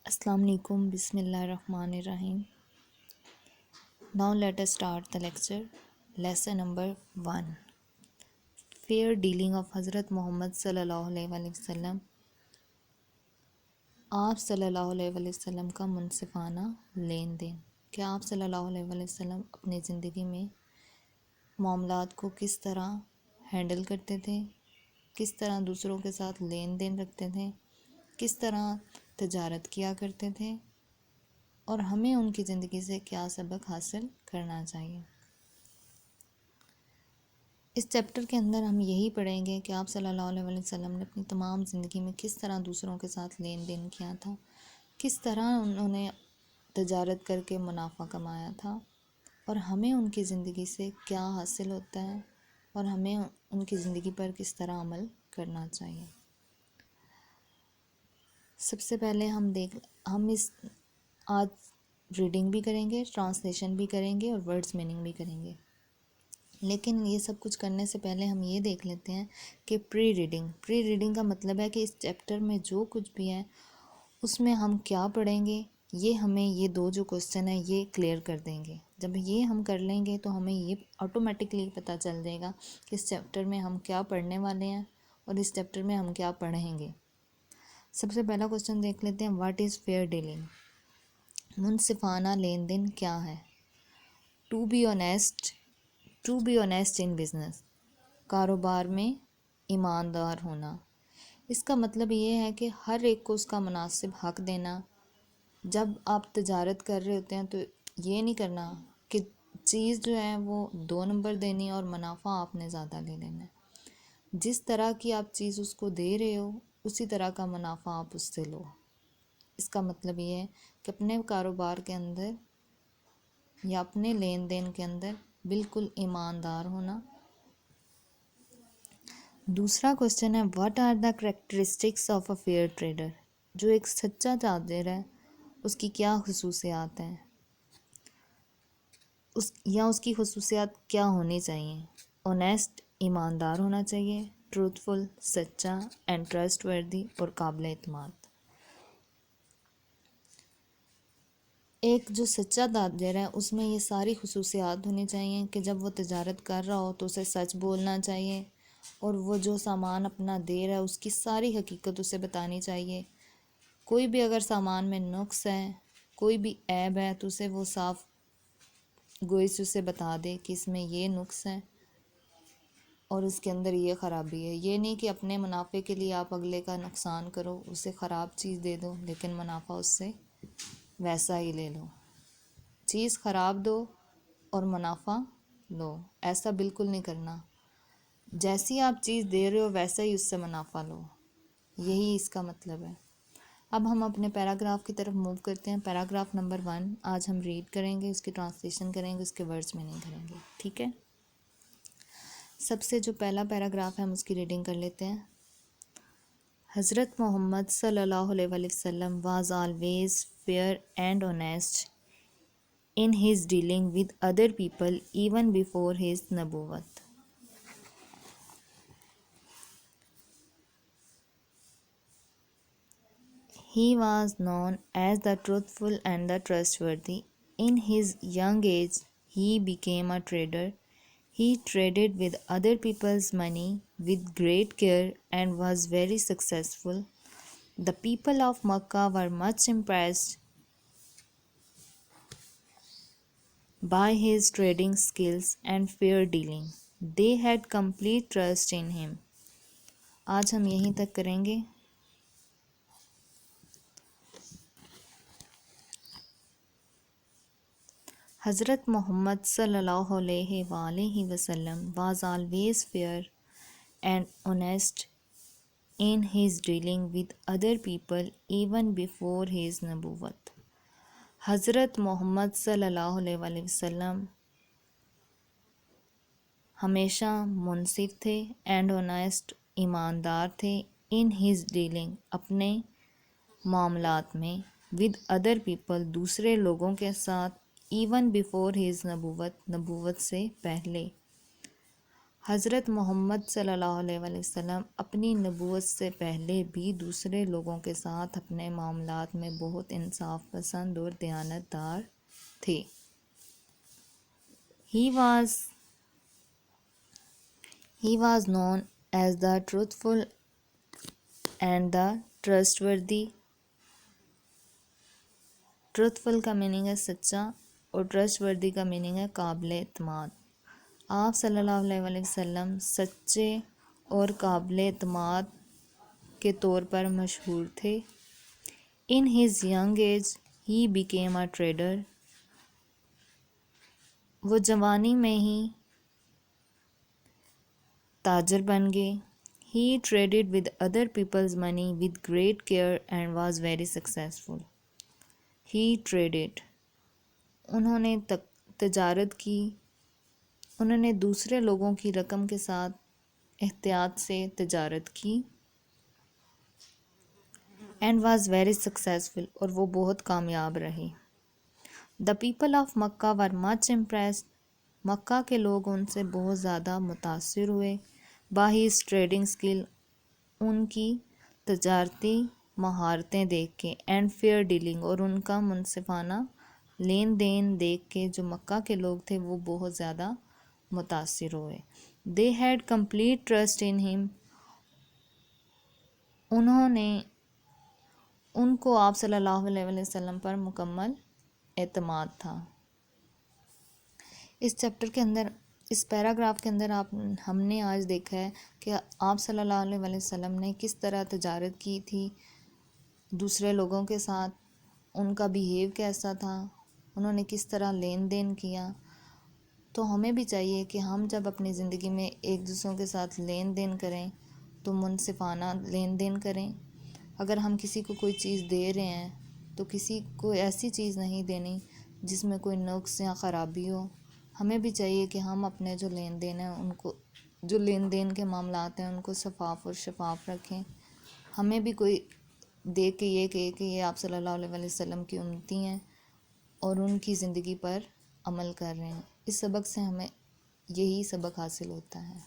السلام علیکم. بسم اللہ الرحمن الرحیم. Now let us start the lecture. Lesson number 1. Fair dealing of حضرت محمد صلی اللہ علیہ وآلہ وسلم. آپ صلی اللہ علیہ وآلہ وسلم کا منصفانہ لین دین. کہ آپ صلی اللہ علیہ وآلہ وسلم اپنی زندگی میں معاملات کو کس طرح ہینڈل کرتے تھے، کس طرح دوسروں کے ساتھ لین دین رکھتے تھے، کس طرح تجارت کیا کرتے تھے، اور ہمیں ان کی زندگی سے کیا سبق حاصل کرنا چاہیے. اس چیپٹر کے اندر ہم یہی پڑھیں گے کہ آپ صلی اللہ علیہ وآلہ وسلم نے اپنی تمام زندگی میں کس طرح دوسروں کے ساتھ لین دین کیا تھا، کس طرح انہوں نے تجارت کر کے منافع کمایا تھا، اور ہمیں ان کی زندگی سے کیا حاصل ہوتا ہے، اور ہمیں ان کی زندگی پر کس طرح عمل کرنا چاہیے. سب سے پہلے ہم اس آج ریڈنگ بھی کریں گے، ٹرانسلیشن بھی کریں گے اور ورڈز میننگ بھی کریں گے. لیکن یہ سب کچھ کرنے سے پہلے ہم یہ دیکھ لیتے ہیں کہ پری ریڈنگ کا مطلب ہے کہ اس چیپٹر میں جو کچھ بھی ہے اس میں ہم کیا پڑھیں گے، یہ ہمیں یہ دو جو کوسچن ہیں یہ کلیئر کر دیں گے. جب یہ ہم کر لیں گے تو ہمیں یہ آٹومیٹکلی پتہ چل جائے گا کہ اس چیپٹر میں ہم کیا پڑھنے والے ہیں اور اس چیپٹر میں ہم کیا پڑھیں گے. سب سے پہلا کوسچن دیکھ لیتے ہیں، واٹ از فیئر ڈیلنگ؟ منصفانہ لین دین کیا ہے؟ To be honest in business, کاروبار میں ایماندار ہونا. اس کا مطلب یہ ہے کہ ہر ایک کو اس کا مناسب حق دینا. جب آپ تجارت کر رہے ہوتے ہیں تو یہ نہیں کرنا کہ چیز جو ہے وہ 2 نمبر دینی اور منافع آپ نے زیادہ لے لینا ہے. جس طرح کی آپ چیز اس کو دے رہے ہو اسی طرح کا منافع آپ اس سے لو. اس کا مطلب یہ ہے کہ اپنے کاروبار کے اندر یا اپنے لین دین کے اندر بالکل ایماندار ہونا. دوسرا کوسچن ہے، what are the characteristics of a fair trader? جو ایک سچا تاجر ہے اس کی کیا خصوصیات ہیں، اس کی خصوصیات کیا ہونی چاہیے؟ آنیسٹ، ایماندار ہونا چاہیے، ٹروتھفل، سچا، اینڈ ٹرسٹ وردی، اور قابل اعتماد. ایک جو سچا تاجر ہے اس میں یہ ساری خصوصیات ہونی چاہیے کہ جب وہ تجارت کر رہا ہو تو اسے سچ بولنا چاہیے، اور وہ جو سامان اپنا دے رہا ہے اس کی ساری حقیقت اسے بتانی چاہیے. کوئی بھی اگر سامان میں نقص ہے، کوئی بھی عیب ہے تو اسے وہ صاف گوئی سے اسے بتا دے کہ اس میں یہ نقص ہے اور اس کے اندر یہ خرابی ہے. یہ نہیں کہ اپنے منافع کے لیے آپ اگلے کا نقصان کرو، اسے خراب چیز دے دو لیکن منافع اس سے ویسا ہی لے لو. چیز خراب دو اور منافع لو، ایسا بالکل نہیں کرنا. جیسی آپ چیز دے رہے ہو ویسا ہی اس سے منافع لو، یہی اس کا مطلب ہے. اب ہم اپنے پیراگراف کی طرف موو کرتے ہیں. پیراگراف نمبر 1 آج ہم ریڈ کریں گے، اس کی ٹرانسلیشن کریں گے، اس کے ورڈز میں نہیں کریں گے، ٹھیک ہے. سب سے جو پہلا پیراگراف ہے ہم اس کی ریڈنگ کر لیتے ہیں. حضرت محمد صلی اللہ علیہ وآلہ وسلم was always fair and honest in his dealing with other people even before his نبوت. He was known as the truthful and the trustworthy. In his young age, he became a trader. He traded with other people's money with great care and was very successful. The people of Makkah were much impressed by his trading skills and fair dealing. They had complete trust in him. آج ہم یہیں تک کریں گے. حضرت محمد صلی اللہ علیہ وآلہ وسلم was always fair and honest in his dealing with other people even before his نبوت. حضرت محمد صلی اللہ علیہ وآلہ وسلم ہمیشہ منصف تھے اینڈ honest، ایماندار تھے، in his dealing، اپنے معاملات میں، with other people، دوسرے لوگوں کے ساتھ، even before his نبوت، نبوت سے پہلے. حضرت محمد صلی اللہ علیہ وآلہ وسلم اپنی نبوت سے پہلے بھی دوسرے لوگوں کے ساتھ اپنے معاملات میں بہت انصاف پسند اور دیانت دار تھے. He was known as the truthful and the trustworthy. Truthful کا میننگ ہے سچا اور ٹرسٹ وردی کا میننگ ہے قابل اعتماد. آپ صلی اللہ علیہ وآلہ وسلم سچے اور قابل اعتماد کے طور پر مشہور تھے. In his young age he became a trader. وہ جوانی میں ہی تاجر بن گئے. He traded with other people's money with great care and was very successful. He traded. انہوں نے تجارت کی. انہوں نے دوسرے لوگوں کی رقم کے ساتھ احتیاط سے تجارت کی. And was very successful. اور وہ بہت کامیاب رہے. The people of Makkah were much impressed. مکہ کے لوگ ان سے بہت زیادہ متاثر ہوئے. By his trading skill. ان کی تجارتی مہارتیں دیکھ کے. And fair dealing. اور ان کا منصفانہ لین دین دیکھ کے جو مکہ کے لوگ تھے وہ بہت زیادہ متاثر ہوئے. They had complete trust in him. انہوں نے ان کو آپ صلی اللہ علیہ وآلہ وسلم پر مکمل اعتماد تھا. اس چیپٹر کے اندر اس پیراگراف کے اندر ہم نے آج دیکھا ہے کہ آپ صلی اللہ علیہ وآلہ وسلم نے کس طرح تجارت کی تھی دوسرے لوگوں کے ساتھ. ان کا بیہیو کیسا تھا. انہوں نے کس طرح لین دین کیا. تو ہمیں بھی چاہیے کہ ہم جب اپنی زندگی میں ایک دوسروں کے ساتھ لین دین کریں تو منصفانہ لین دین کریں. اگر ہم کسی کو کوئی چیز دے رہے ہیں تو کسی کو ایسی چیز نہیں دینی جس میں کوئی نقص یا خرابی ہو. ہمیں بھی چاہیے کہ ہم اپنے جو لین دین ہیں ان کو جو لین دین کے معاملات ہیں ان کو شفاف اور شفاف رکھیں. ہمیں بھی کوئی دیکھ کے یہ کہے کہ یہ آپ صلی اللہ علیہ وسلم کی امتی ہیں اور ان کی زندگی پر عمل کر رہے ہیں. اس سبق سے ہمیں یہی سبق حاصل ہوتا ہے.